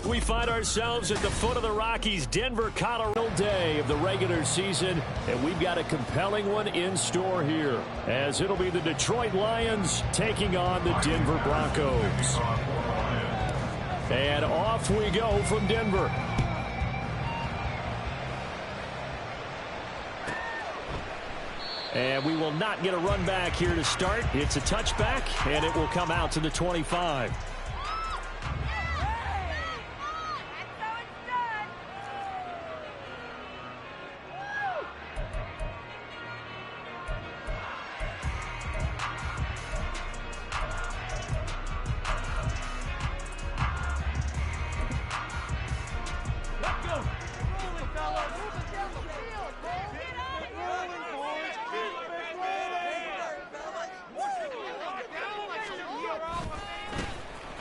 We find ourselves at the foot of the Rockies, Denver, Colorado day of the regular season, and we've got a compelling one in store here, as it'll be the Detroit Lions taking on the Denver Broncos. And off we go from Denver. And we will not get a run back here to start. It's a touchback, and it will come out to the 25.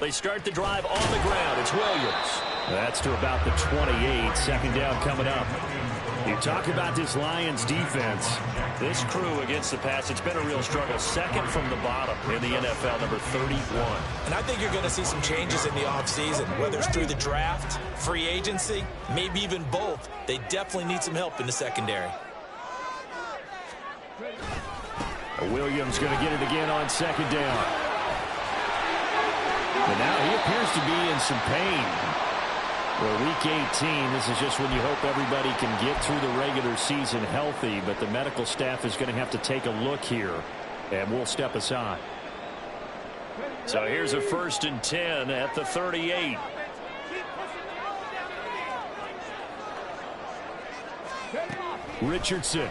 They start the drive on the ground. It's Williams. That's to about the 28. Second down coming up. You talk about this Lions defense. This crew against the pass, it's been a real struggle. Second from the bottom in the NFL, number 31. And I think you're going to see some changes in the offseason, whether it's through the draft, free agency, maybe even both. They definitely need some help in the secondary. Williams going to get it again on second down. But now he appears to be in some pain. Well, week 18, this is just when you hope everybody can get through the regular season healthy, but the medical staff is going to have to take a look here, and we'll step aside. So here's a 1st and 10 at the 38. Richardson.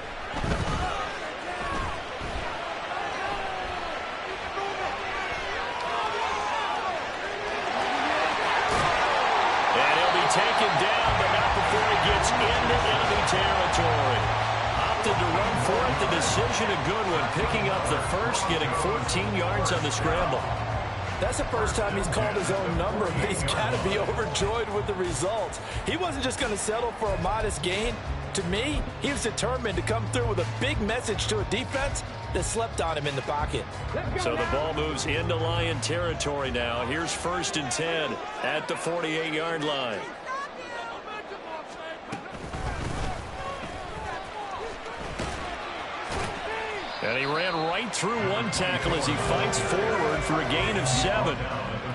Taken down, but not before he gets into enemy territory. Opted to run for it. The decision a good one. Picking up the first, getting 14 yards on the scramble. That's the first time he's called his own number, but he's got to be overjoyed with the results. He wasn't just going to settle for a modest gain. To me, he was determined to come through with a big message to a defense that slept on him in the pocket. So the ball moves into Lion territory now. Here's 1st and 10 at the 48-yard line. And he ran right through one tackle as he fights forward for a gain of 7.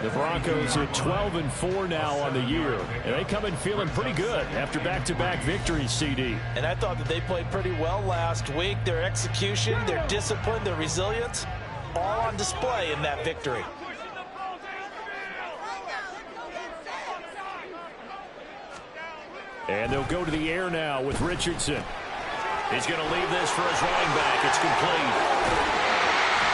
The Broncos at 12-4 now on the year. And they come in feeling pretty good after back-to-back victories, CD. And I thought that they played pretty well last week. Their execution, their discipline, their resilience, all on display in that victory. And they'll go to the air now with Richardson. He's going to leave this for his running back. It's complete.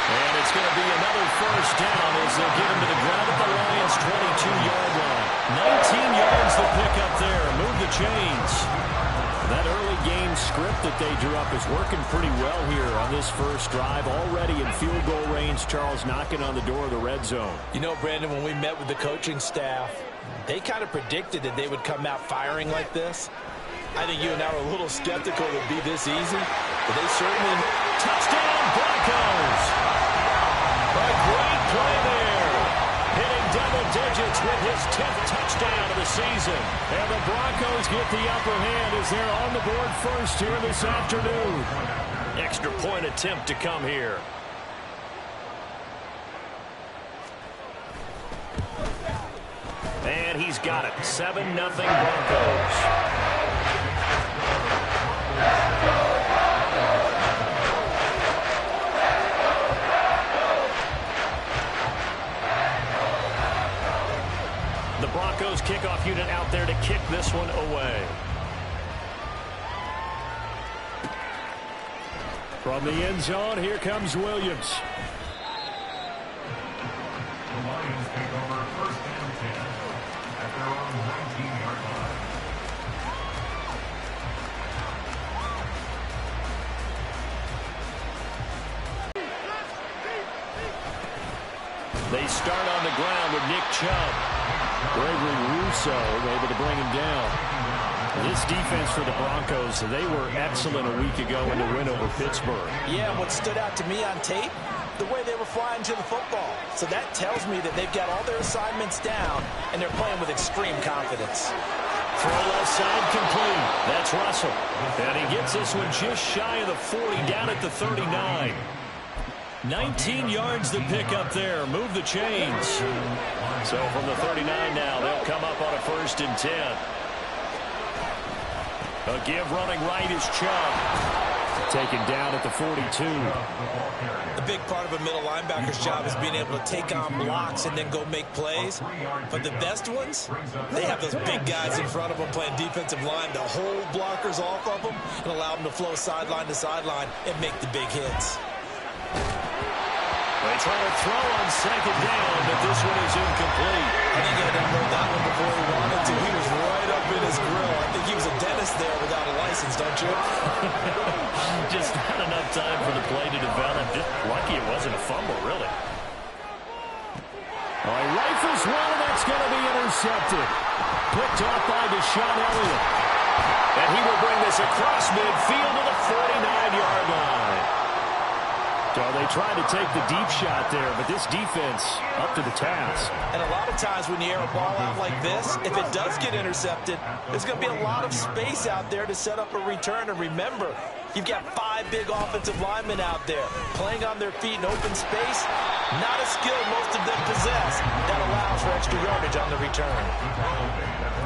And it's going to be another 1st down as they'll get him to the ground at the Lions' 22-yard line. 19 yards to pick up there. Move the chains. That early game script that they drew up is working pretty well here on this first drive. Already in field goal range, Charles knocking on the door of the red zone. You know, Brandon, when we met with the coaching staff, they kind of predicted that they would come out firing like this. I think you and I were a little skeptical it would be this easy, but they certainly... Touchdown, Broncos! A great play there. Hitting double digits with his 10th touchdown of the season. And the Broncos get the upper hand as they're on the board first here this afternoon. Extra point attempt to come here. And he's got it. 7-0 Broncos. The Broncos kickoff unit out there to kick this one away. From the end zone, here comes Williams. The Lions take over 1st and 10 at their own 19-yard line. They start on the ground with Nick Chubb. Gregory Rousseau able to bring him down. This defense for the Broncos, they were excellent a week ago in the win over Pittsburgh. Yeah, what stood out to me on tape, the way they were flying to the football. So that tells me that they've got all their assignments down, and they're playing with extreme confidence. Throw left side complete. That's Russell. And he gets this one just shy of the 40, down at the 39. 19 yards to pick up there. Move the chains. So from the 39 now, they'll come up on a 1st and 10. A give running right is Chubb. Taken down at the 42. The big part of a middle linebacker's job is being able to take on blocks and then go make plays. But the best ones, they have those big guys in front of them playing defensive line to hold blockers off of them and allow them to flow sideline to sideline and make the big hits. They try to throw on 2nd down, but this one is incomplete. I think he had to unload that one before he wanted to. He was right up in his grill. I think he was a dentist there without a license, don't you? Just not enough time for the play to develop. Just lucky it wasn't a fumble, really. All right, rifles one, and that's going to be intercepted. Picked off by Deshaun Elliott. And he will bring this across midfield to the 49-yard line. So they tried to take the deep shot there, but this defense up to the task. And a lot of times when you air a ball out like this, if it does get intercepted, there's going to be a lot of space out there to set up a return. And remember, you've got 5 big offensive linemen out there playing on their feet in open space. Not a skill most of them possess. That allows for extra yardage on the return.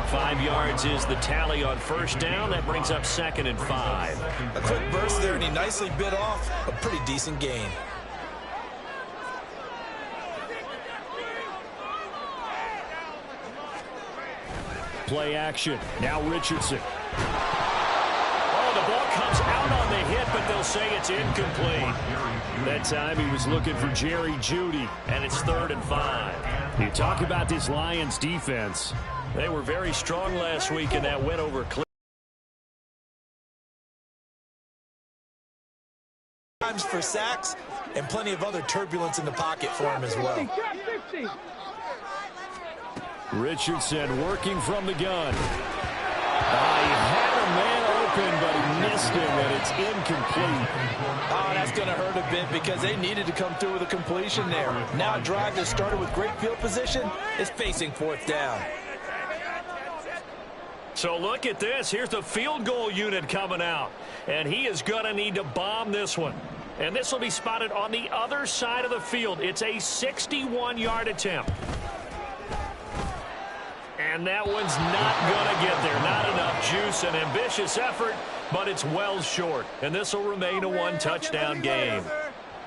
5 yards is the tally on 1st down. That brings up 2nd and 5. A quick burst there, and he nicely bit off a pretty decent gain. Play action. Now Richardson. Oh, the ball comes out on the hit, but they'll say it's incomplete. That time he was looking for Jerry Jeudy, and it's 3rd and 5. You talk about this Lions defense. They were very strong last week in that win over Cleveland. Times for sacks and plenty of other turbulence in the pocket for him as well. Richardson working from the gun. He had a man open, but he missed him, and it's incomplete. Oh, that's going to hurt a bit because they needed to come through with a completion there. Now a drive that started with great field position is facing 4th down. So look at this. Here's the field goal unit coming out. And he is going to need to bomb this one. And this will be spotted on the other side of the field. It's a 61-yard attempt. And that one's not going to get there. Not enough juice. An ambitious effort, but it's well short. And this will remain a 1-touchdown game.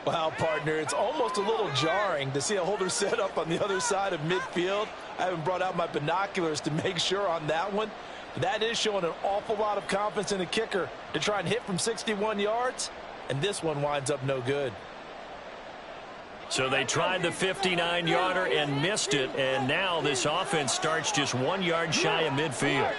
Wow, partner, it's almost a little jarring to see a holder set up on the other side of midfield. I haven't brought out my binoculars to make sure on that one. That is showing an awful lot of confidence in a kicker to try and hit from 61 yards, and this one winds up no good. So they tried the 59-yarder and missed it, and now this offense starts just 1 yard shy of midfield.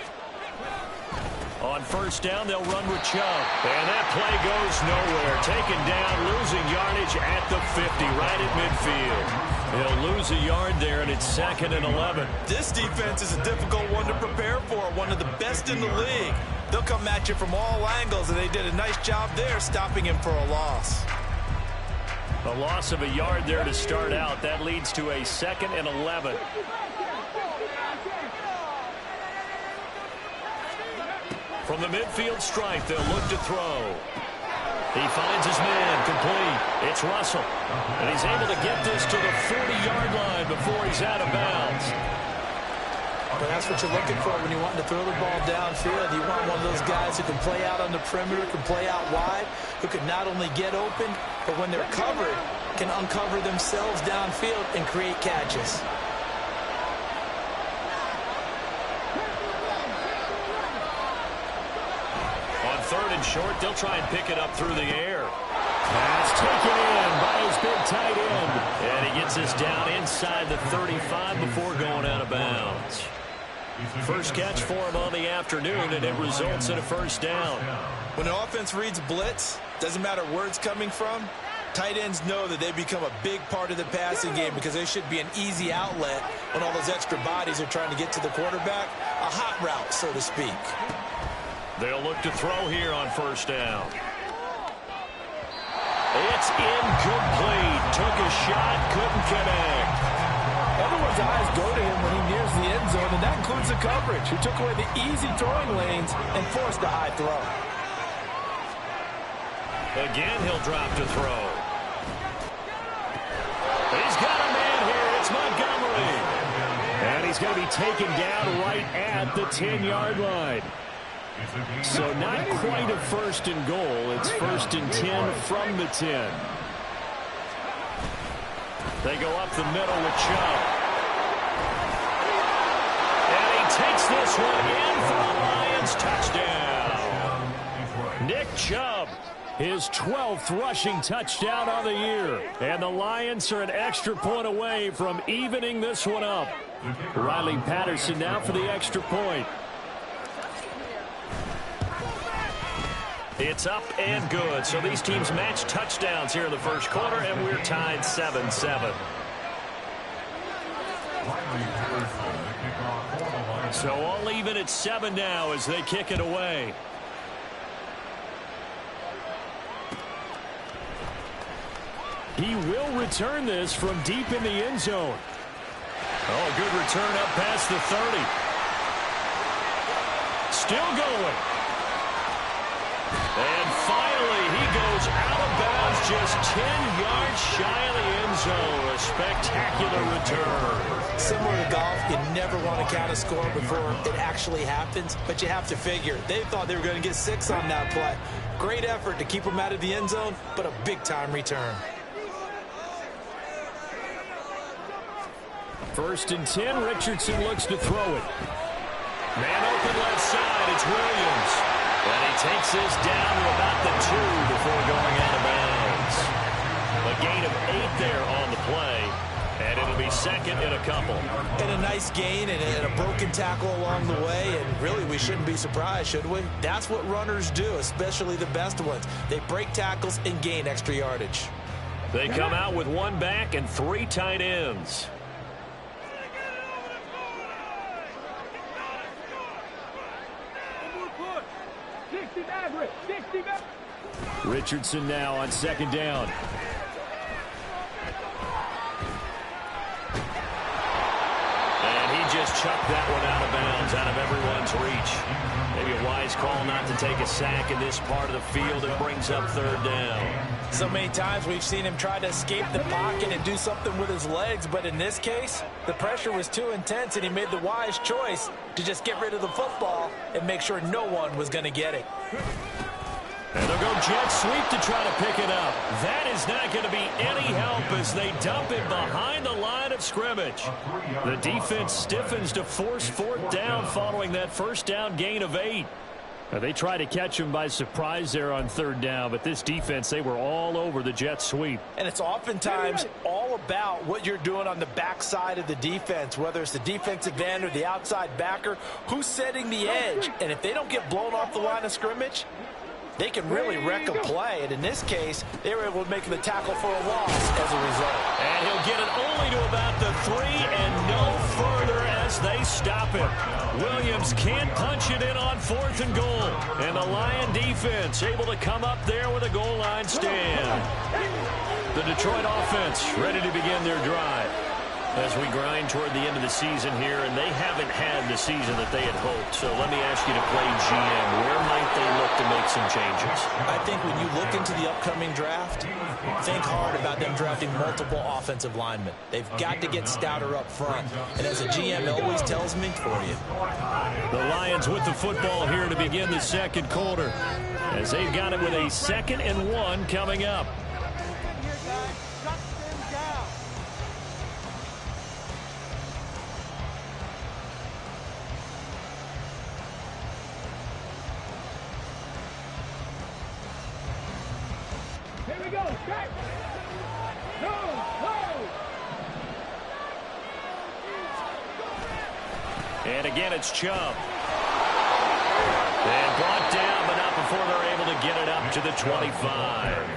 On 1st down, they'll run with Chubb. And that play goes nowhere. Taken down, losing yardage at the 50, right at midfield. They'll lose a yard there, and it's 2nd and 11. This defense is a difficult one to prepare for, one of the best in the league. They'll come at you from all angles, and they did a nice job there stopping him for a loss. A loss of a yard there to start out. That leads to a 2nd and 11. From the midfield stripe, they'll look to throw. He finds his man, complete. It's Russell. And he's able to get this to the 40-yard line before he's out of bounds. But that's what you're looking for when you want to throw the ball downfield. You want one of those guys who can play out on the perimeter, can play out wide, who can not only get open, but when they're covered, can uncover themselves downfield and create catches. On 3rd and short, they'll try and pick it up through the air. Pass taken in by his big tight end. And he gets this down inside the 35 before going out of bounds. First catch for him on the afternoon, and it results in a 1st down. When an offense reads blitz, doesn't matter where it's coming from, tight ends know that they become a big part of the passing game because there should be an easy outlet when all those extra bodies are trying to get to the quarterback. A hot route, so to speak. They'll look to throw here on 1st down. It's incomplete. took a shot, couldn't connect. Everyone's eyes go to him when he nears the end zone, and that includes the coverage. He took away the easy throwing lanes and forced a high throw. Again, he'll drop to throw. He's got a man here. It's Montgomery. And he's going to be taken down right at the 10-yard line. So not quite a first and goal. It's first and 10 from the 10. They go up the middle with Chubb. And he takes this one in for a Lions touchdown. Nick Chubb, his 12th rushing touchdown on the year. And the Lions are an extra point away from evening this one up. Riley Patterson now for the extra point. It's up and good. So these teams match touchdowns here in the first quarter, and we're tied 7-7. So all even at 7 now as they kick it away. He will return this from deep in the end zone. Oh, good return up past the 30. Still going. And finally, he goes out of bounds just 10 yards shy of the end zone. A spectacular return. Similar to golf, you never want to count a score before it actually happens, but you have to figure. They thought they were going to get 6 on that play. Great effort to keep them out of the end zone, but a big-time return. First and 10, Richardson looks to throw it. Man open left side, it's Williams. And he takes this down to about the 2 before going out of bounds. A gain of 8 there on the play, and it'll be second in a couple. And a nice gain and a broken tackle along the way, and really we shouldn't be surprised, should we? That's what runners do, especially the best ones. They break tackles and gain extra yardage. They come out with 1 back and 3 tight ends. Richardson now on second down. And he just chucked that one out of bounds, out of everyone's reach. Maybe a wise call not to take a sack in this part of the field. It brings up third down. So many times we've seen him try to escape the pocket and do something with his legs, but in this case, the pressure was too intense and he made the wise choice to just get rid of the football and make sure no one was going to get it. And they'll go jet sweep to try to pick it up. That is not going to be any help as they dump it behind the line of scrimmage. The defense stiffens to force 4th down following that first down gain of 8. They try to catch him by surprise there on 3rd down, but this defense, they were all over the jet sweep. And it's oftentimes all about what you're doing on the backside of the defense, whether it's the defensive end or the outside backer, who's setting the edge. And if they don't get blown off the line of scrimmage, they can really wreck a play. And in this case, they were able to make the tackle for a loss as a result. And he'll get it only to about the 3 and no further as they stop him. Williams can't punch it in on 4th and goal. And the Lion defense able to come up there with a goal line stand. The Detroit offense ready to begin their drive. As we grind toward the end of the season here, and they haven't had the season that they had hoped. So let me ask you to play GM. Where might they look to make some changes? I think when you look into the upcoming draft, think hard about them drafting multiple offensive linemen. They've got to get stouter up front. And as a GM, it always tells me for you. The Lions with the football here to begin the second quarter, as they've got it with a 2nd and 1 coming up. And again, it's Chubb. And brought down, but not before they're able to get it up to the 25.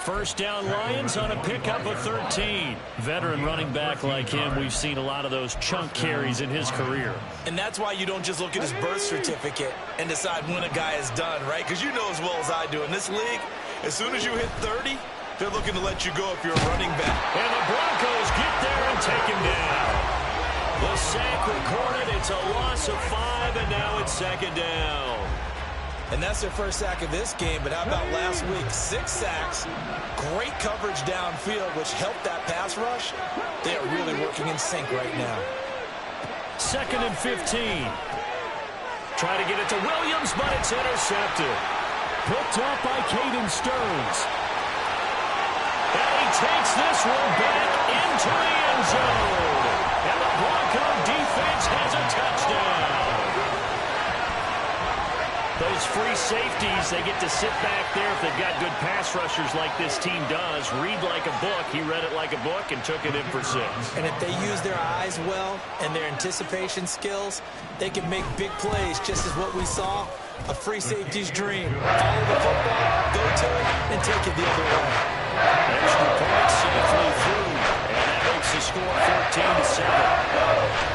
First down Lions on a pickup of 13. Veteran running back like him, we've seen a lot of those chunk carries in his career. And that's why you don't just look at his birth certificate and decide when a guy is done, right? Because you know as well as I do, in this league, as soon as you hit 30, They're looking to let you go if you're a running back. And the Broncos get there and take him down. The sack recorded. It's a loss of 5, and now it's second down. And that's their first sack of this game, but how about last week? 6 sacks, great coverage downfield, which helped that pass rush. They are really working in sync right now. 2nd and 15. Try to get it to Williams, but it's intercepted. Picked up by Caden Stearns. And he takes this one back into the end zone. And the Bronco defense has a touchdown. Those free safeties, they get to sit back there if they've got good pass rushers like this team does. Read like a book. He read it like a book and took it in for 6. And if they use their eyes well and their anticipation skills, they can make big plays, just as what we saw, a free safety's dream. Follow the football, go to it, and take it the other way. Extra point safely through. And that makes the score 14-7.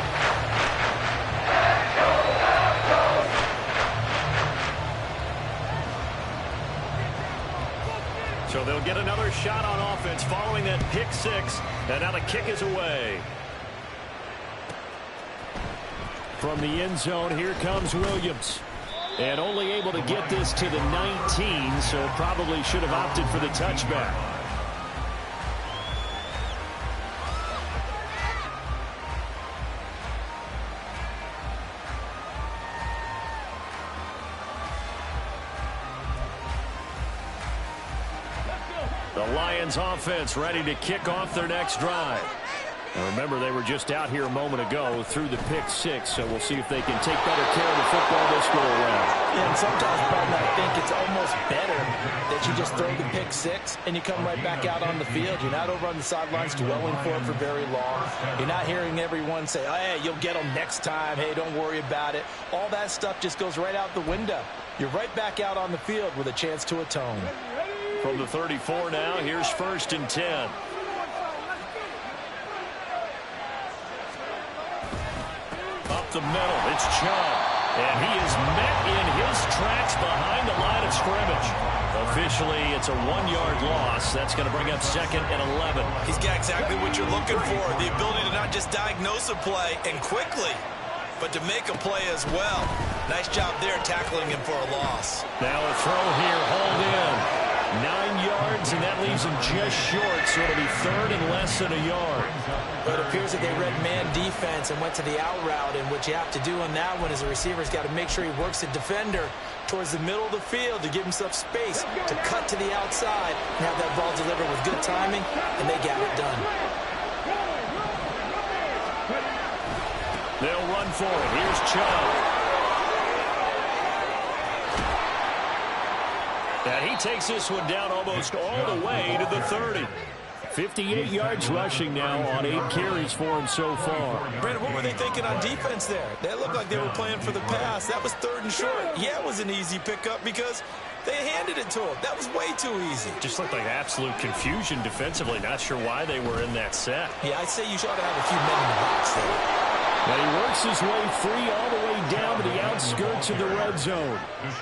So they'll get another shot on offense following that pick 6. And now the kick is away. From the end zone, here comes Williams. And only able to get this to the 19, so probably should have opted for the touchback. The Lions offense ready to kick off their next drive. And remember, they were just out here a moment ago through the pick 6, so we'll see if they can take better care of the football this go around. Yeah, and sometimes, Button, I think it's almost better that you just throw the pick 6 and you come right back out on the field. You're not over on the sidelines dwelling for it for very long. You're not hearing everyone say, oh, hey, you'll get them next time. Hey, don't worry about it. All that stuff just goes right out the window. You're right back out on the field with a chance to atone. From the 34 now, here's 1st and 10. Up the middle, it's Chubb. And he is met in his tracks behind the line of scrimmage. Officially, it's a 1-yard loss. That's going to bring up 2nd and 11. He's got exactly what you're looking for, the ability to not just diagnose a play and quickly, but to make a play as well. Nice job there tackling him for a loss. Now a throw here, hauled in. 9 yards, and that leaves him just short, so it'll be 3rd and less than a yard. But it appears that they read man defense and went to the out route, and what you have to do on that one is the receiver's got to make sure he works the defender towards the middle of the field to give himself space to cut to the outside and have that ball delivered with good timing, and they got it done. They'll run for it. Here's Chubb. And he takes this one down almost all the way to the 30. 58 yards rushing now on 8 carries for him so far. Brandon, what were they thinking on defense there? That looked like they were playing for the pass. That was 3rd and short. Yeah, it was an easy pickup because they handed it to him. That was way too easy. Just looked like absolute confusion defensively. Not sure why they were in that set. Yeah, I'd say you ought to have a few men in the box there. But he works his way free all the way down to the outskirts of the red zone.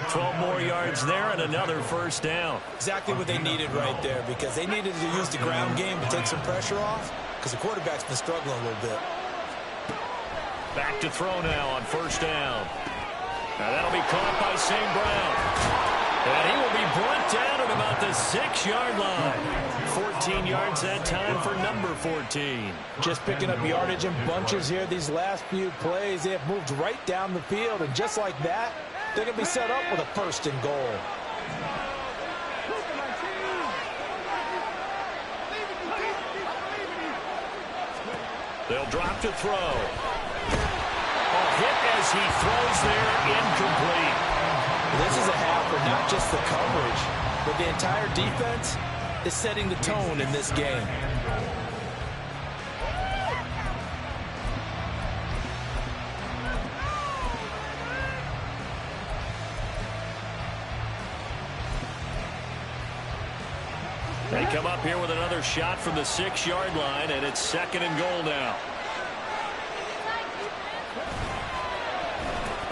12 more yards there and another 1st down. Exactly what they needed right there, because they needed to use the ground game to take some pressure off, because the quarterback's been struggling a little bit. Back to throw now on 1st down. Now that'll be caught by St. Brown. And he will be brought down at about the 6-yard line. 14 yards that time for number 14. Just picking up yardage in bunches here these last few plays. They have moved right down the field, and just like that, they're going to be set up with a 1st and goal. They'll drop to throw. A hit as he throws there, incomplete. This is a half for not just the coverage, but the entire defense is setting the tone in this game. They come up here with another shot from the 6-yard line, and it's 2nd and goal now.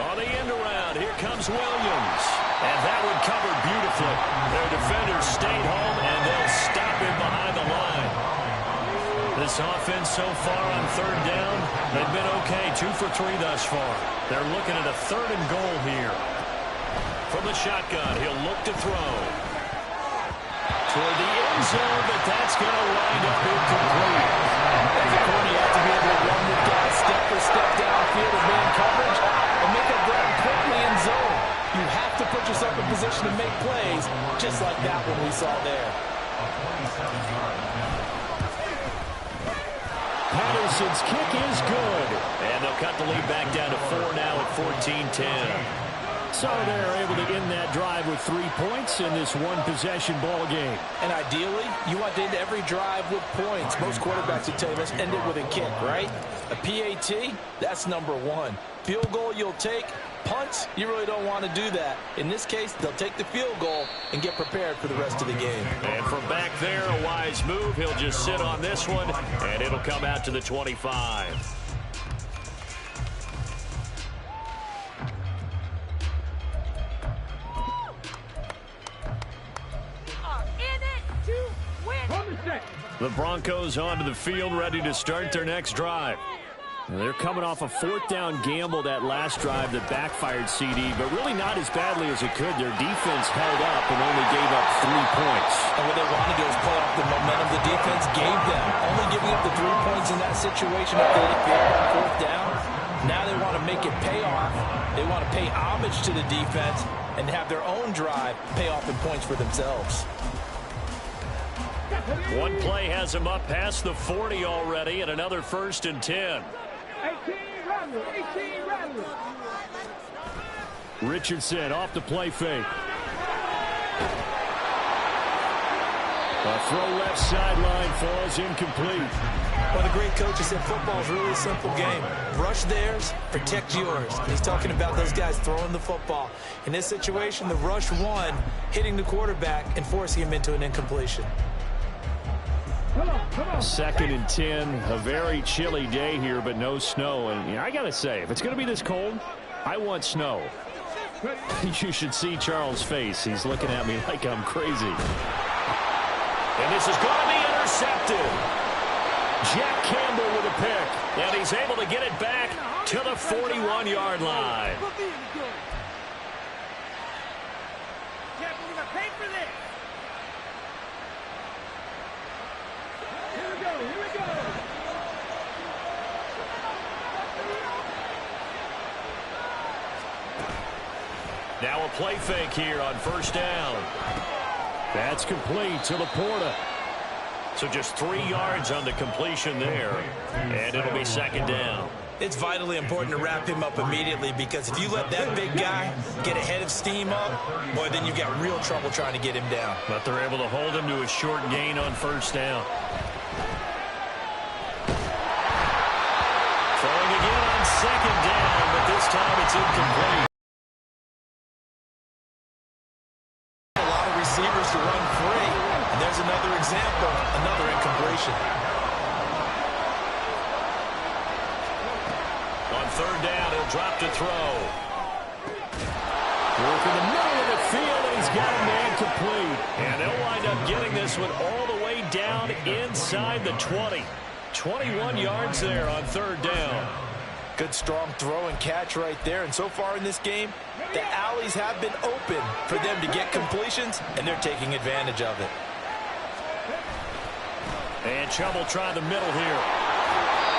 On the end around, here comes Williams. And that one covered beautifully. Their defenders stayed home, and they'll stop This offense so far on third down, they've been okay. 2 for 3 thus far. They're looking at a 3rd and goal here. From the shotgun, he'll look to throw. Toward the end zone, but that's going to wind up incomplete. As a corner, you have to be able to run with guys step for step downfield of man coverage and make up ground quickly in zone. You have to put yourself in position to make plays, just like that one we saw there. Patterson's kick is good. And they'll cut the lead back down to 4 now at 14-10. So they're able to end that drive with 3 points in this one-possession ball game. And ideally, you want to end every drive with points. Most quarterbacks would tell you, let's end it with a kick, right? A PAT, that's number 1. Field goal you'll take. Punts, you really don't want to do that. In this case, they'll take the field goal and get prepared for the rest of the game. And from back there, a wise move. He'll just sit on this one, and it'll come out to the 25. The Broncos onto the field, ready to start their next drive. And they're coming off a 4th down gamble that last drive that backfired CD, but really not as badly as it could. Their defense held up and only gave up 3 points. And what they wanted to do is play off the momentum the defense gave them. Only giving up the 3 points in that situation after they failed on 4th down. Now they want to make it pay off. They want to pay homage to the defense and have their own drive pay off in points for themselves. One play has him up past the 40 already, and another 1st and 10. 18 Richardson off the play fake. A throw left sideline falls incomplete. Well, the great coach has said football is really a simple game. Rush theirs, protect yours. And he's talking about those guys throwing the football. In this situation, the rush won, hitting the quarterback and forcing him into an incompletion. 2nd and 10, a very chilly day here, but no snow. And I got to say, if it's going to be this cold, I want snow. You should see Charles' face. He's looking at me like I'm crazy. And this is going to be intercepted. Jack Campbell with a pick. And he's able to get it back to the 41-yard line. Now a play fake here on 1st down. That's complete to Laporta. So just 3 yards on the completion there. And it'll be 2nd down. It's vitally important to wrap him up immediately, because if you let that big guy get ahead of steam up, boy, then you've got real trouble trying to get him down. But they're able to hold him to a short gain on 1st down. Throwing again on 2nd down, but this time it's incomplete. Receivers to run free, and there's another example, another incompletion. On 3rd down, he'll drop to throw. Working the middle of the field, and he's got a man complete. And they'll wind up getting this one all the way down inside the 20. 21 yards there on 3rd down. Good strong throw and catch right there. And so far in this game, the alleys have been open for them to get completions, and they're taking advantage of it. And Chubb will try the middle here.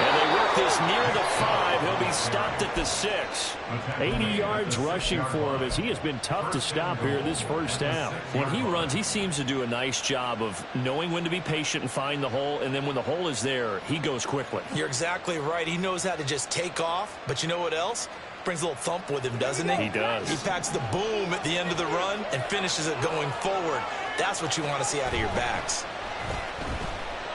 And they work this near the 5. He'll be stopped at the 6. 80 yards rushing for him, as he has been tough to stop here this 1st down. When he runs, he seems to do a nice job of knowing when to be patient and find the hole, and then when the hole is there, he goes quickly. You're exactly right. He knows how to just take off, but you know what else? Brings a little thump with him, doesn't he? He does. He packs the boom at the end of the run and finishes it going forward. That's what you want to see out of your backs.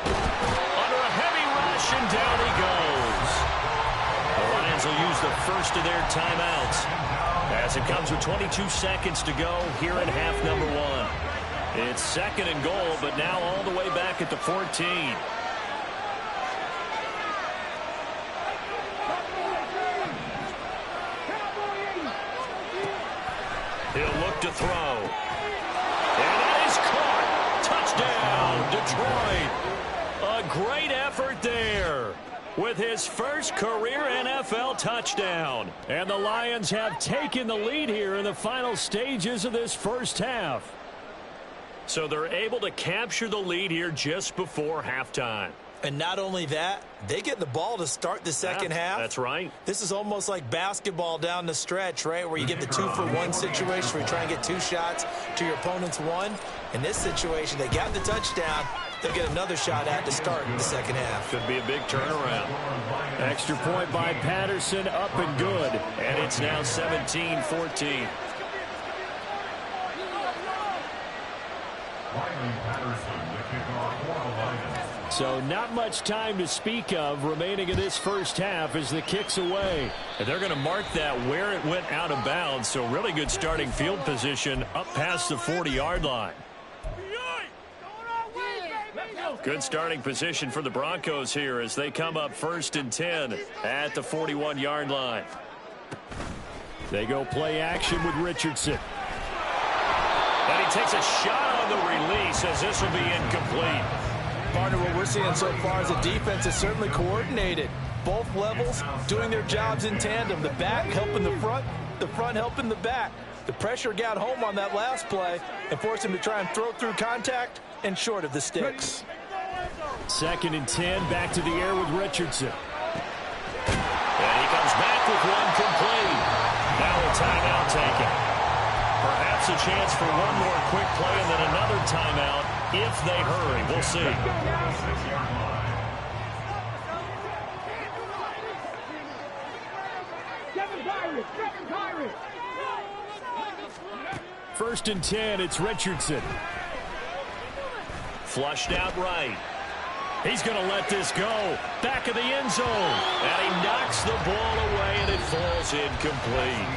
Under a heavy rush, and down he goes. The Lions will use the first of their timeouts as it comes with 22 seconds to go here in half number 1. It's 2nd and goal, but now all the way back at the 14. He'll look to throw. And that is caught. Touchdown, Detroit. A great effort there. with his first career NFL touchdown. And the Lions have taken the lead here in the final stages of this first half. So they're able to capture the lead here just before halftime. And not only that, they get the ball to start the second half. That's right. This is almost like basketball down the stretch, right, where you get the 2-for-1 situation where you try and get 2 shots to your opponent's 1. In this situation, they got the touchdown. They'll get another shot at to start the second half. Could be a big turnaround. Extra point by Patterson, up and good. And it's now 17-14. So not much time to speak of remaining in this first half as the kick's away. And they're going to mark that where it went out of bounds. So really good starting field position up past the 40-yard line. Good starting position for the Broncos here as they come up 1st and 10 at the 41-yard line. They go play action with Richardson. And he takes a shot on the release as this will be incomplete. Partner, what we're seeing so far is the defense is certainly coordinated. Both levels doing their jobs in tandem. The back helping the front helping the back. The pressure got home on that last play and forced him to try and throw through contact and short of the sticks. 2nd and 10, back to the air with Richardson. And he comes back with one complete. Now a timeout taken. Perhaps a chance for one more quick play and then another timeout if they hurry. We'll see. First and 10, it's Richardson. Flushed out right. He's going to let this go. Back of the end zone. And he knocks the ball away, and it falls incomplete.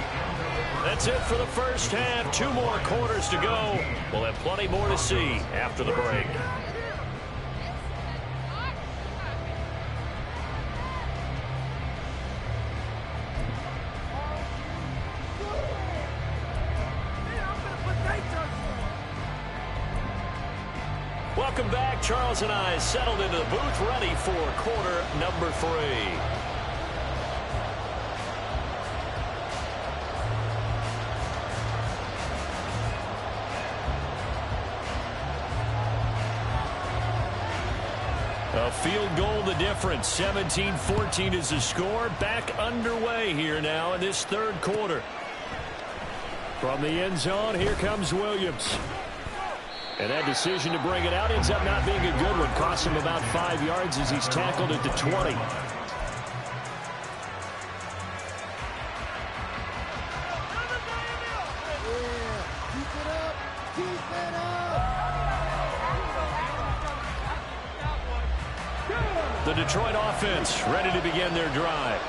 That's it for the first half. 2 more quarters to go. We'll have plenty more to see after the break. Welcome back. Charles and I settled into the booth, ready for quarter number 3. A field goal the difference. 17-14 is the score. Back underway here now in this 3rd quarter. From the end zone, here comes Williams. And that decision to bring it out ends up not being a good one. Costs him about 5 yards as he's tackled at the 20. The Detroit offense ready to begin their drive.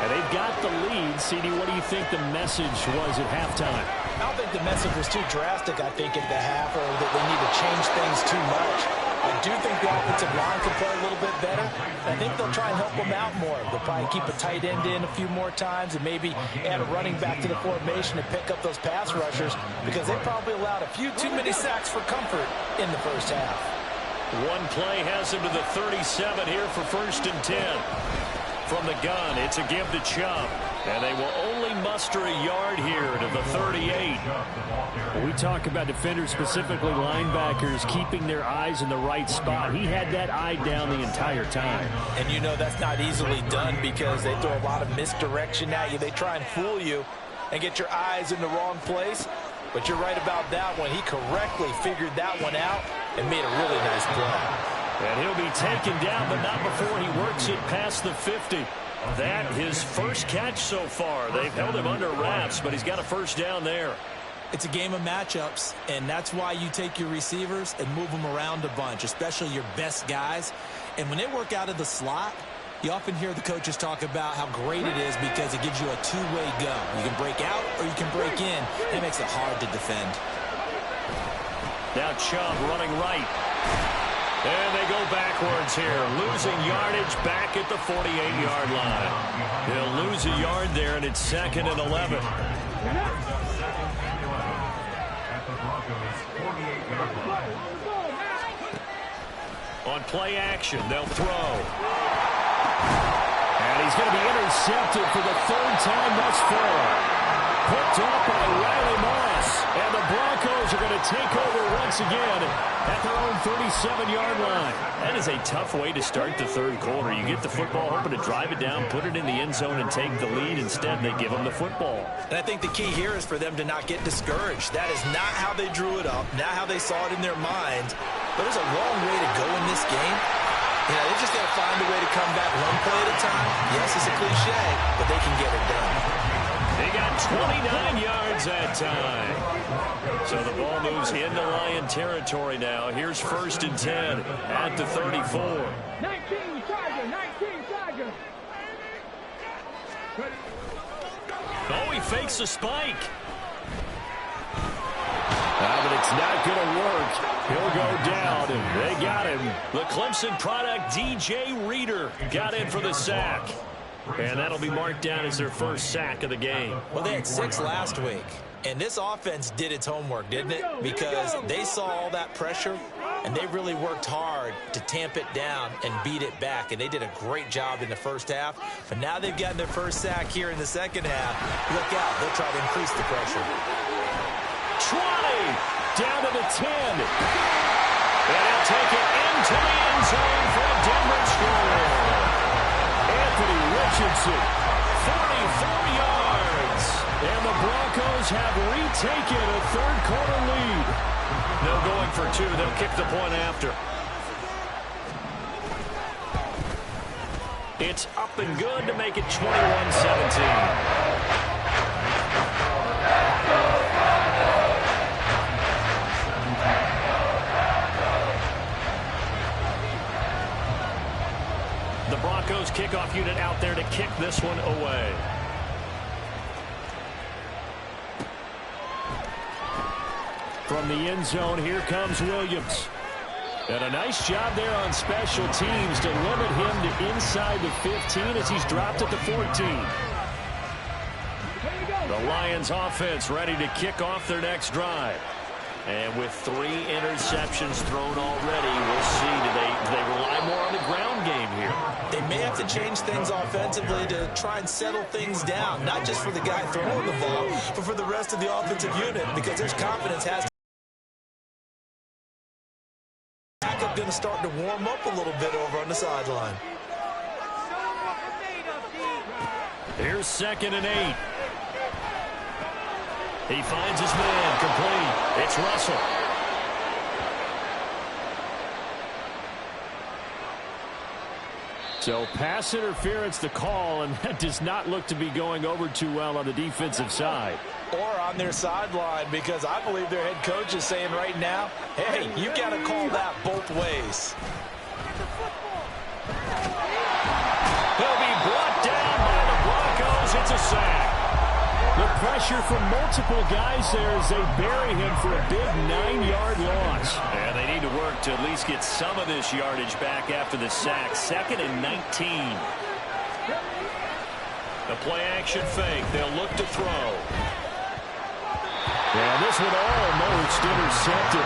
And they've got the lead. CD, what do you think the message was at halftime? I don't think the message was too drastic, I think, at the half, or that they need to change things too much. I do think the offensive line can play a little bit better. I think they'll try and help them out more. They'll probably keep a tight end in a few more times and maybe add a running back to the formation to pick up those pass rushers because they probably allowed a few too many sacks for comfort in the first half. One play has him to the 37 here for 1st and 10. From the gun, it's a give to Chubb. And they will only muster a yard here to the 38. When we talk about defenders, specifically linebackers, keeping their eyes in the right spot. He had that eye down the entire time. And you know that's not easily done because they throw a lot of misdirection at you. They try and fool you and get your eyes in the wrong place. But you're right about that one. He correctly figured that one out and made a really nice play. And he'll be taken down, but not before he works it past the 50. That his first catch so far. They've held him under wraps, but he's got a first down there. It's a game of matchups, and that's why you take your receivers and move them around a bunch, especially your best guys. And when they work out of the slot, you often hear the coaches talk about how great it is because it gives you a two-way go. You can break out or you can break in. That makes it hard to defend. Now Chubb running right. And they go backwards here, losing yardage back at the 48-yard line. He'll lose a yard there, and it's 2nd and 11. On play action, they'll throw. And he's going to be intercepted for the third time thus far. Picked up by Riley Moss. And the Broncos are going to take over once again at their own 37-yard line. That is a tough way to start the third quarter. You get the football, hoping to drive it down, put it in the end zone, and take the lead. Instead, they give them the football. And I think the key here is for them to not get discouraged. That is not how they drew it up, not how they saw it in their mind. But there's a long way to go in this game. You know, they just got to find a way to come back one play at a time. Yes, it's a cliche, but they can get it done. They got 29 yards that time. So the ball moves into Lion territory now. Here's 1st and 10 at the 34. 19 Tiger. Oh, he fakes the spike. But it's not going to work. He'll go down, and they got him. The Clemson product, DJ Reader, got in for the sack. And that'll be marked down as their first sack of the game. Well, they had 6 last week. And this offense did its homework, didn't it? Because they saw all that pressure, and they really worked hard to tamp it down and beat it back. And they did a great job in the first half. But now they've gotten their first sack here in the second half. Look out. They'll try to increase the pressure. 20, down to the 10. And he'll take it into the end zone for a Denver score. Anthony Richardson, 44 yards. And the Broncos have retaken a third-quarter lead. No going for 2. They'll kick the point after. It's up and good to make it 21-17. The Broncos kickoff unit out there to kick this one away. From the end zone, here comes Williams. And a nice job there on special teams to limit him to inside the 15 as he's dropped at the 14. The Lions offense ready to kick off their next drive. And with 3 interceptions thrown already, we'll see. Do they rely more on the ground game here? They may have to change things offensively to try and settle things down, not just for the guy throwing the ball, but for the rest of the offensive unit, because there's confidence has to. Backup going to start to warm up a little bit over on the sideline. Here's 2nd and 8. He finds his man, complete. It's Russell. So pass interference the call, and that does not look to be going over too well on the defensive side. Or on their sideline, because I believe their head coach is saying right now, hey, you got to call that both ways. He'll be brought down by the Broncos. It's a sack. The pressure from multiple guys there as they bury him for a big 9-yard loss. And they need to work to at least get some of this yardage back after the sack. 2nd and 19. The play-action fake. They'll look to throw. Yeah, this one almost intercepted.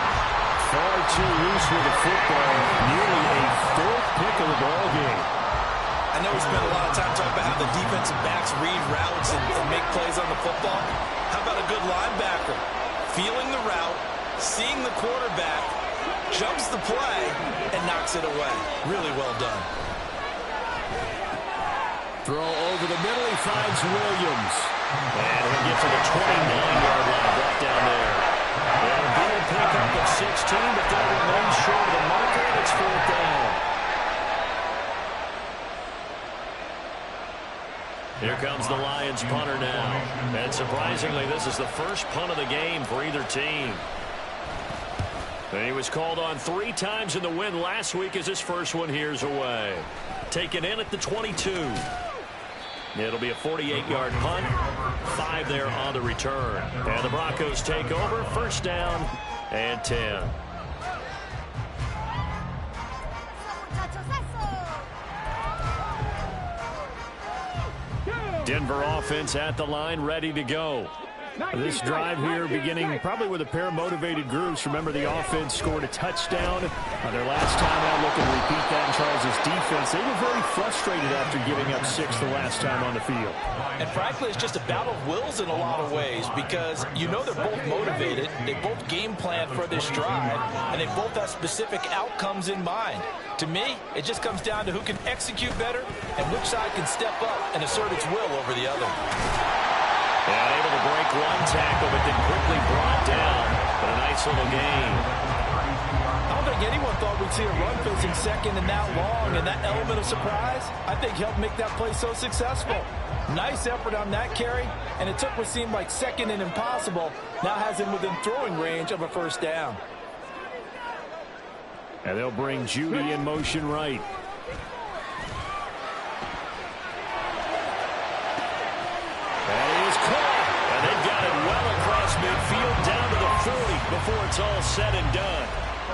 Far too loose with the football. Nearly a 4th pick of the ball game. I know we spent a lot of time talking about how the defensive backs read routes and make plays on the football. How about a good linebacker? Feeling the route, seeing the quarterback, jumps the play, and knocks it away. Really well done. Throw over the middle. He finds Williams. And he'll get to the 29-yard line, brought down there. They'll be a pickup of 16, but they'll remain short of the marker, and it's 4th down. Here comes the Lions punter now. And surprisingly, this is the first punt of the game for either team. And he was called on 3 times in the win last week as his first one here's away. Taken in at the 22. It'll be a 48-yard punt. 5 there on the return. And the Broncos take over. 1st down and 10. Denver offense at the line, ready to go. This drive here beginning probably with a pair of motivated groups. Remember, the offense scored a touchdown their last time out. Looking to repeat that in Charles' defense. They were very frustrated after giving up 6 the last time on the field. And frankly, it's just a battle of wills in a lot of ways, because you know they're both motivated. They both game plan for this drive, and they both have specific outcomes in mind. To me, it just comes down to who can execute better and which side can step up and assert its will over the other. And able to break one tackle, but then quickly brought down. But a nice little gain. I don't think anyone thought we'd see a run facing second and that long, and that element of surprise, I think, helped make that play so successful. Nice effort on that carry, and it took what seemed like second and impossible, now has him within throwing range of a first down. And they'll bring Judy in motion right. And he is caught. And they've got it well across midfield down to the 40 before it's all said and done.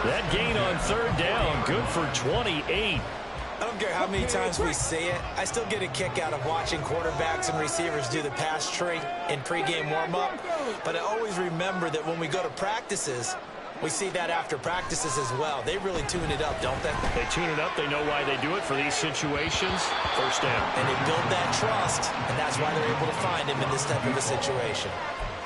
That gain on third down, good for 28. I don't care how many times we say it, I still get a kick out of watching quarterbacks and receivers do the pass tree in pregame warm-up. But I always remember that when we go to practices, we see that after practices as well. They really tune it up, don't they? They tune it up. They know why they do it for these situations. First down. And they build that trust, and that's why they're able to find him in this type of a situation.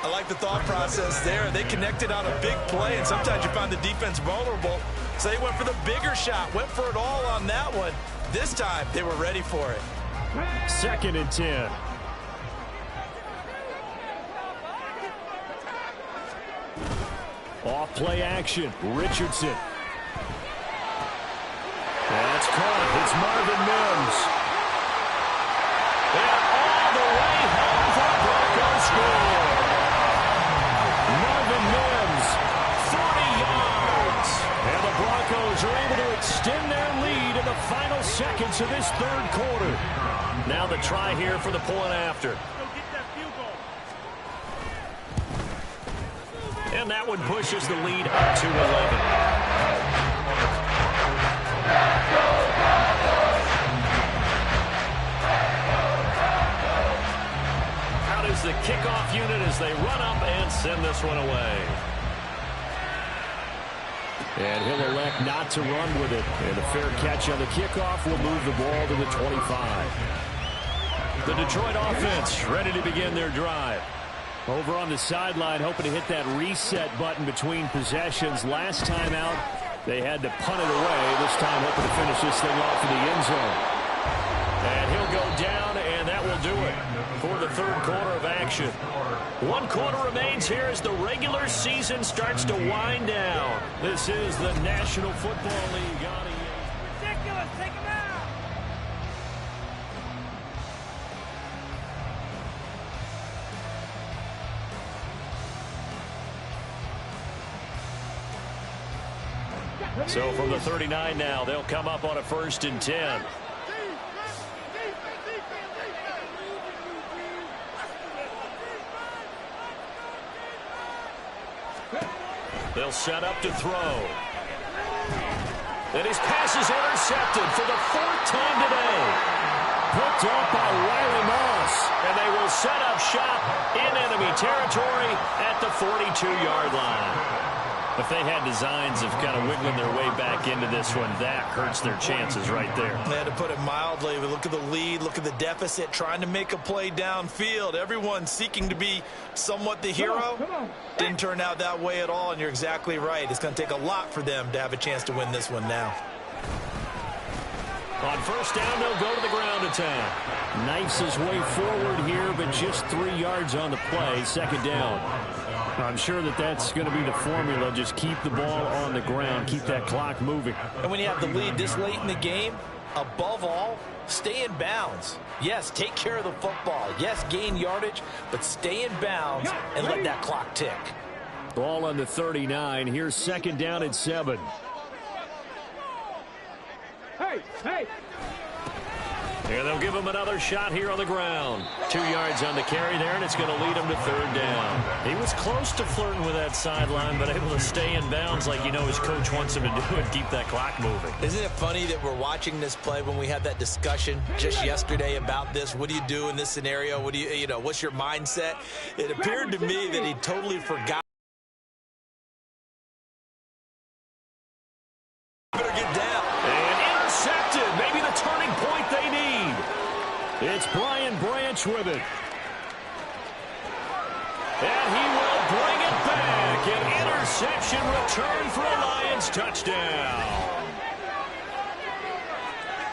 I like the thought process there. They connected on a big play, and sometimes you find the defense vulnerable. So they went for the bigger shot, went for it all on that one. This time, they were ready for it. 2nd and 10. Off play action. Richardson. That's caught. It's Marvin Mims. And all the way home for the Broncos score. Marvin Mims, 40 yards. And the Broncos are able to extend their lead in the final seconds of this third quarter. Now the try here for the point after. And that one pushes the lead up to 11. Out is the kickoff unit as they run up and send this one away. And he'll elect not to run with it. And a fair catch on the kickoff will move the ball to the 25. The Detroit offense ready to begin their drive. Over on the sideline, hoping to hit that reset button between possessions. Last time out, they had to punt it away. This time, hoping to finish this thing off in the end zone. And he'll go down, and that will do it for the third quarter of action. 1 quarter remains here as the regular season starts to wind down. This is the National Football League on Ridiculous. Take him out. So from the 39 now, they'll come up on a 1st and 10. They'll set up to throw. And his pass is intercepted for the 4th time today. Picked up by Riley Moss. And they will set up shop in enemy territory at the 42-yard line. If they had designs of kind of wiggling their way back into this one, that hurts their chances right there. They had to put it mildly. But look at the lead, look at the deficit, trying to make a play downfield. Everyone seeking to be somewhat the hero. Didn't turn out that way at all, and you're exactly right. It's going to take a lot for them to have a chance to win this one now. On 1st down, they'll go to the ground attack. Knifes his way forward here, but just 3 yards on the play. 2nd down. I'm sure that's going to be the formula. Just keep the ball on the ground. Keep that clock moving. And when you have the lead this late in the game, above all, stay in bounds. Yes, take care of the football. Yes, gain yardage, but stay in bounds and let that clock tick. Ball on the 39. Here's 2nd down and 7. Hey, hey. And they'll give him another shot here on the ground. 2 yards on the carry there, and it's going to lead him to third down. He was close to flirting with that sideline, but able to stay in bounds like his coach wants him to do and keep that clock moving. Isn't it funny that we're watching this play when we had that discussion just yesterday about this? What do you do in this scenario? What do what's your mindset? It appeared to me that he totally forgot. Better get down. And intercepted. Maybe the turning point they need. It's Brian Branch with it. And he will bring it back. An interception return for a Lions touchdown.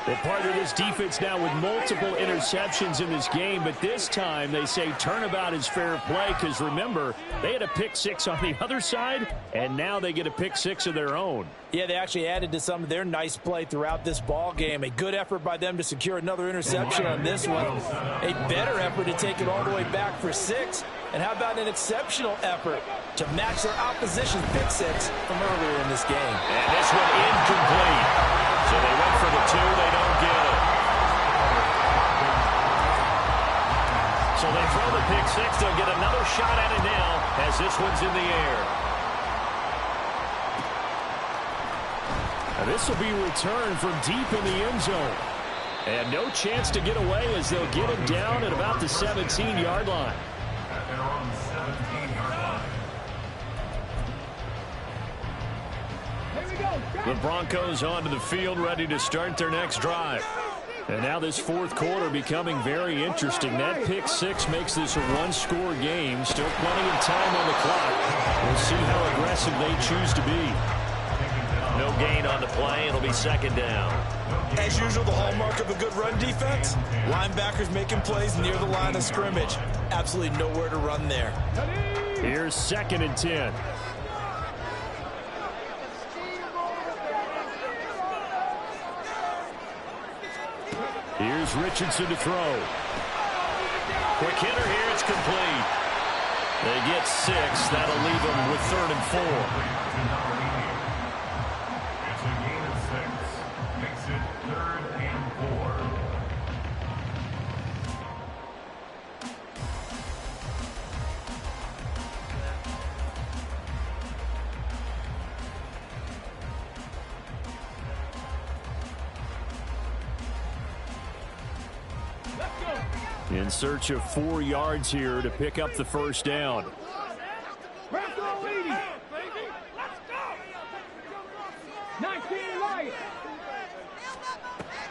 Well, part of this defense now with multiple interceptions in this game, but this time they say turnabout is fair play because, remember, they had a pick six on the other side, and now they get a pick six of their own. Yeah, they actually added to some of their nice play throughout this ball game. A good effort by them to secure another interception on this one. A better effort to take it all the way back for 6. And how about an exceptional effort to match their opposition's pick six from earlier in this game. And this one incomplete. So they went for the 2. They don't get it. So they throw the pick six. They'll get another shot at it now as this one's in the air. And this will be returned from deep in the end zone. And no chance to get away as they'll get it down at about the 17-yard line. At their own 17-yard line. The Broncos onto the field, ready to start their next drive. And now this fourth quarter becoming very interesting. That pick six makes this a one-score game. Still plenty of time on the clock. We'll see how aggressive they choose to be. No gain on the play. It'll be second down. As usual, the hallmark of a good run defense, linebackers making plays near the line of scrimmage. Absolutely nowhere to run there. Here's 2nd and 10. Here's Richardson to throw. Quick hitter here. It's complete. They get 6. That'll leave them with 3rd and 4. It's a gain of 6. Makes it 3rd and 4. In search of 4 yards here to pick up the first down.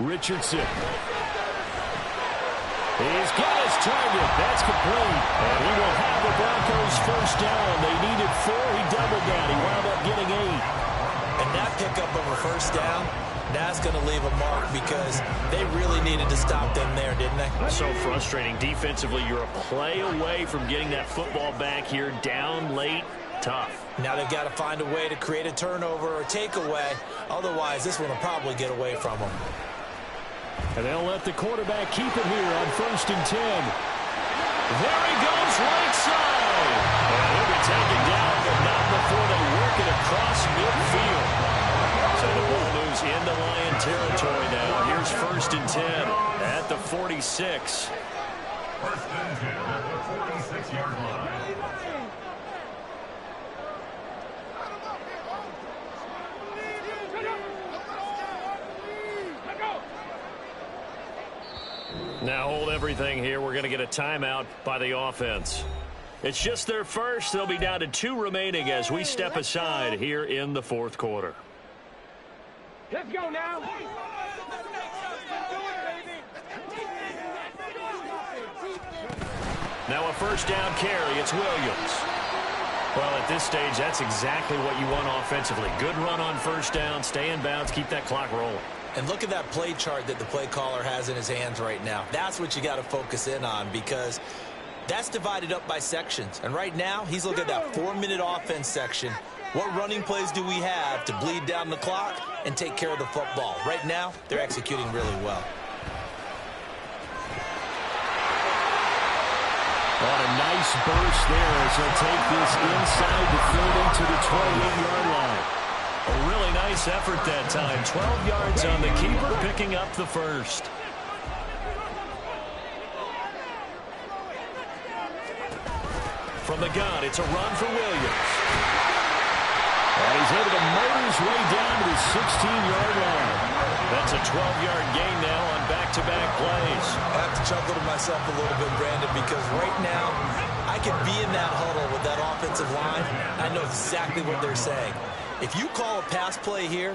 Richardson. He's got his target. That's complete. And he will have the Broncos first down. They needed 4. He doubled that. He wound up getting 8. And that pickup of a first down, that's going to leave a mark because they really needed to stop them there, didn't they? So frustrating. Defensively, you're a play away from getting that football back here. Down late. Tough. Now they've got to find a way to create a turnover or takeaway. Otherwise, this one will probably get away from them. And they'll let the quarterback keep it here on 1st and 10. There he goes, right side. And he'll be taken down, but not before they work it across midfield. So the ball moves into Lion territory now. Here's 1st and 10 at the 46. 1st and 10 at the 46-yard line. Now hold everything here. We're going to get a timeout by the offense. It's just their first. They'll be down to 2 remaining as we step aside here in the 4th quarter. Let's go now. Now a first down carry. It's Williams. Well, at this stage, that's exactly what you want offensively. Good run on first down. Stay in bounds. Keep that clock rolling. And look at that play chart that the play caller has in his hands right now. That's what you got to focus in on because that's divided up by sections. And right now, he's looking at that 4-minute offense section. What running plays do we have to bleed down the clock and take care of the football? Right now, they're executing really well. On a nice burst there as he'll take this inside the 30 to the 28-yard line. A really nice effort that time. 12 yards on the keeper, picking up the first. From the gun, it's a run for Williams. And he's able to motor his way down to the 16-yard line. That's a 12-yard gain now on back-to-back plays. I have to chuckle to myself a little bit, Brandon, because right now I could be in that huddle with that offensive line. I know exactly what they're saying. If you call a pass play here,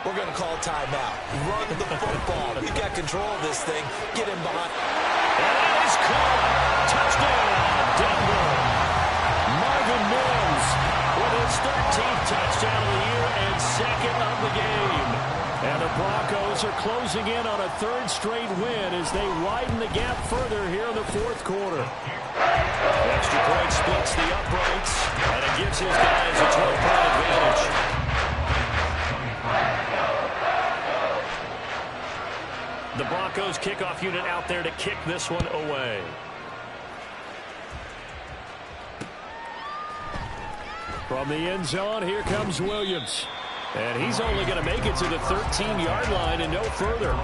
we're going to call a timeout. Run the football. We've got control of this thing. Get him behind. And it is caught. Touchdown, Denver. Marvin Mims With his 13th touchdown of the year and second of the game. And the Broncos are closing in on a third straight win as they widen the gap further here in the fourth quarter. Extra point splits the uprights, and it gives his guys a 12-point advantage. The Broncos kickoff unit out there to kick this one away. From the end zone, here comes Williams. And he's only going to make it to the 13-yard line and no further.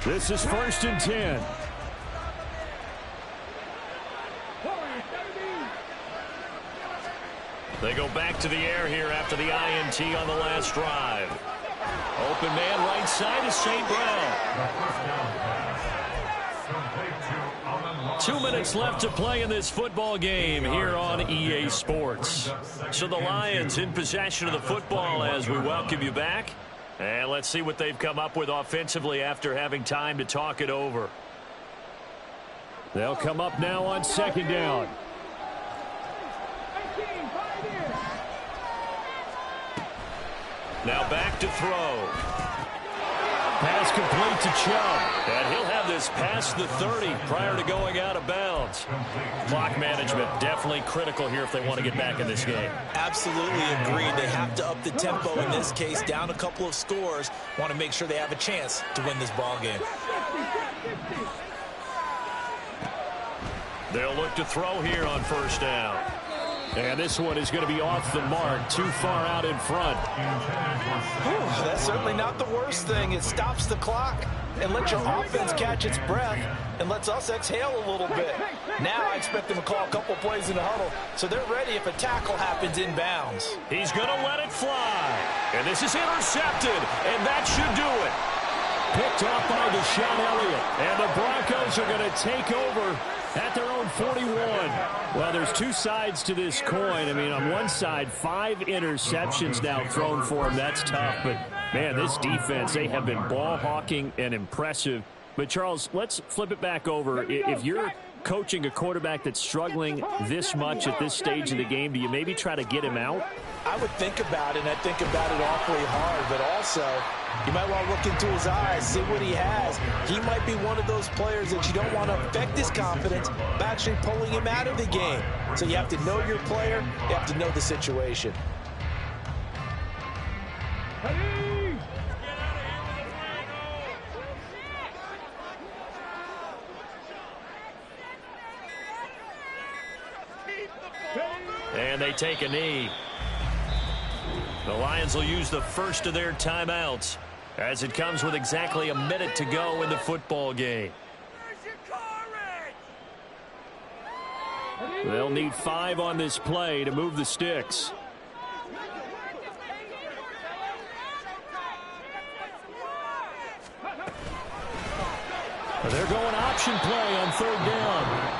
This is 1st and 10. They go back to the air here after the INT on the last drive. Open man right side is St. Brown. 2 minutes left to play in this football game here on EA Sports. So the Lions in possession of the football as we welcome you back. And let's see what they've come up with offensively after having time to talk it over. They'll come up now on 2nd down. Now back to throw. Pass complete to Chubb. And he'll have this past the 30 prior to going out of bounds. Clock management definitely critical here if they want to get back in this game. Absolutely agreed. They have to up the tempo in this case, down a couple of scores. Want to make sure they have a chance to win this ball game. They'll look to throw here on 1st down. And this one is going to be off the mark, too far out in front. That's certainly not the worst thing. It stops the clock and lets your offense catch its breath and lets us exhale a little bit. Now I expect them to call a couple plays in the huddle so they're ready if a tackle happens inbounds. He's going to let it fly. And this is intercepted, and that should do it. Picked off by Deshaun Elliott. And the Broncos are going to take over at their own 41. Well, there's two sides to this coin. I mean, on one side, 5 interceptions now thrown for him. That's tough. But, man, this defense, they have been ball hawking and impressive. But, Charles, let's flip it back over. If you're coaching a quarterback that's struggling this much at this stage of the game, do you maybe try to get him out? I would think about it, and I think about it awfully hard, but also you might want to look into his eyes, see what he has. He might be one of those players that you don't want to affect his confidence by actually pulling him out of the game. So you have to know your player, you have to know the situation. And they take a knee. The Lions will use the first of their timeouts as it comes with exactly a minute to go in the football game. They'll need 5 on this play to move the sticks. They're going option play on 3rd down.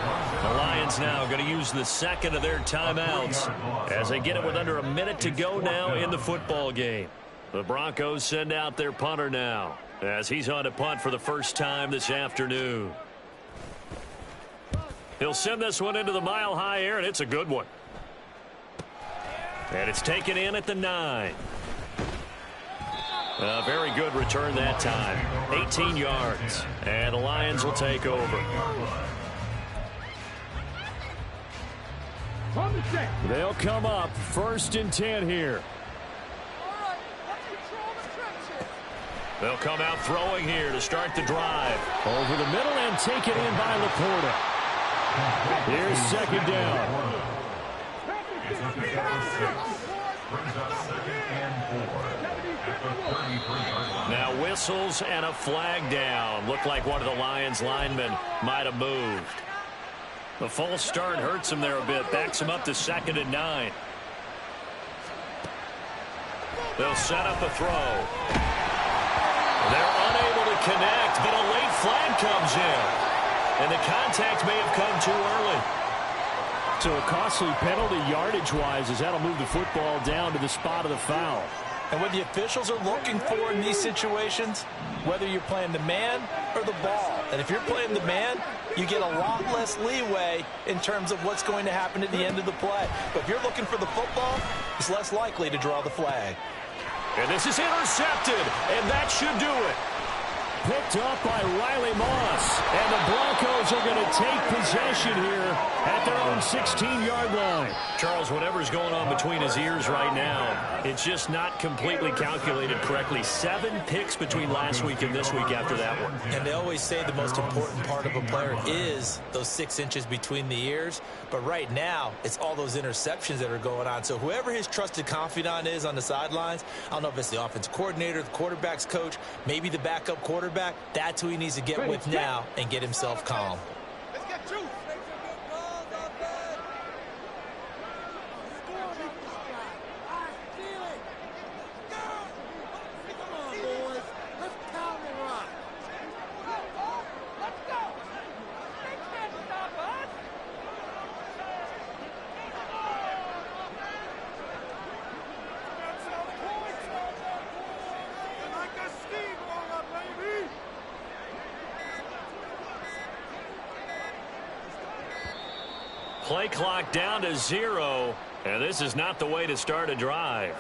The Lions now going to use the second of their timeouts as they get it with under a minute to go now in the football game. The Broncos send out their punter now as he's on to punt for the first time this afternoon. He'll send this one into the mile-high air, and it's a good one. And it's taken in at the 9. A very good return that time. 18 yards. And the Lions will take over. They'll come up 1st and 10 here. They'll come out throwing here to start the drive. Over the middle and take it in by Laporta. Here's 2nd down. Brings up 2nd and 4 at the 33-yard line. Now whistles and a flag down. Looked like one of the Lions linemen might have moved. The false start hurts him there a bit. Backs him up to 2nd and 9. They'll set up a throw. They're unable to connect, but a late flag comes in. And the contact may have come too early. So a costly penalty yardage-wise as that'll move the football down to the spot of the foul. And what the officials are looking for in these situations, whether you're playing the man or the ball. And if you're playing the man, you get a lot less leeway in terms of what's going to happen at the end of the play. But if you're looking for the football, it's less likely to draw the flag. And this is intercepted, and that should do it. Picked up by Riley Moss. And the Broncos are going to take possession here at their own 16-yard line. Charles, whatever's going on between his ears right now, it's just not completely calculated correctly. 7 picks between last week and this week after that one. And they always say the most important part of a player is those 6 inches between the ears. But right now, it's all those interceptions that are going on. So whoever his trusted confidant is on the sidelines, I don't know if it's the offensive coordinator, the quarterback's coach, maybe the backup quarterback, that's who he needs to get with now and get himself calm. Let's get you. Play clock down to 0, and this is not the way to start a drive.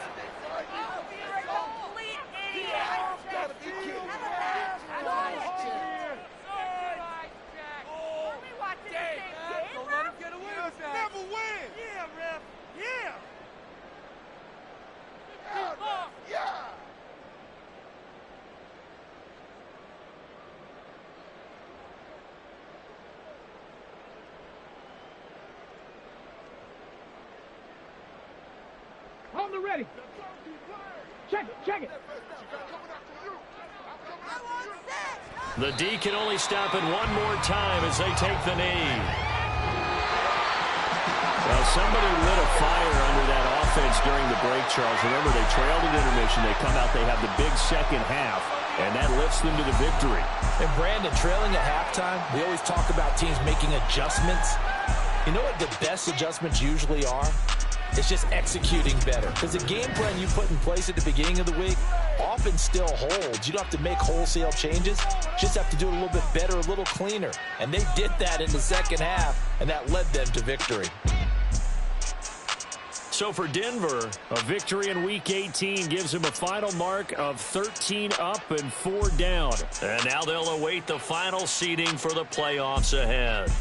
Ready. Check it. The D can only stop it one more time as they take the knee. Well, somebody lit a fire under that offense during the break, Charles. Remember, they trailed at intermission. They come out, they have the big second half, and that lifts them to the victory. And Brandon, trailing at halftime, we always talk about teams making adjustments. You know what the best adjustments usually are? It's just executing better. Because the game plan you put in place at the beginning of the week often still holds. You don't have to make wholesale changes. You just have to do it a little bit better, a little cleaner. And they did that in the second half, and that led them to victory. So for Denver, a victory in Week 18 gives them a final mark of 13 up and 4 down. And now they'll await the final seeding for the playoffs ahead.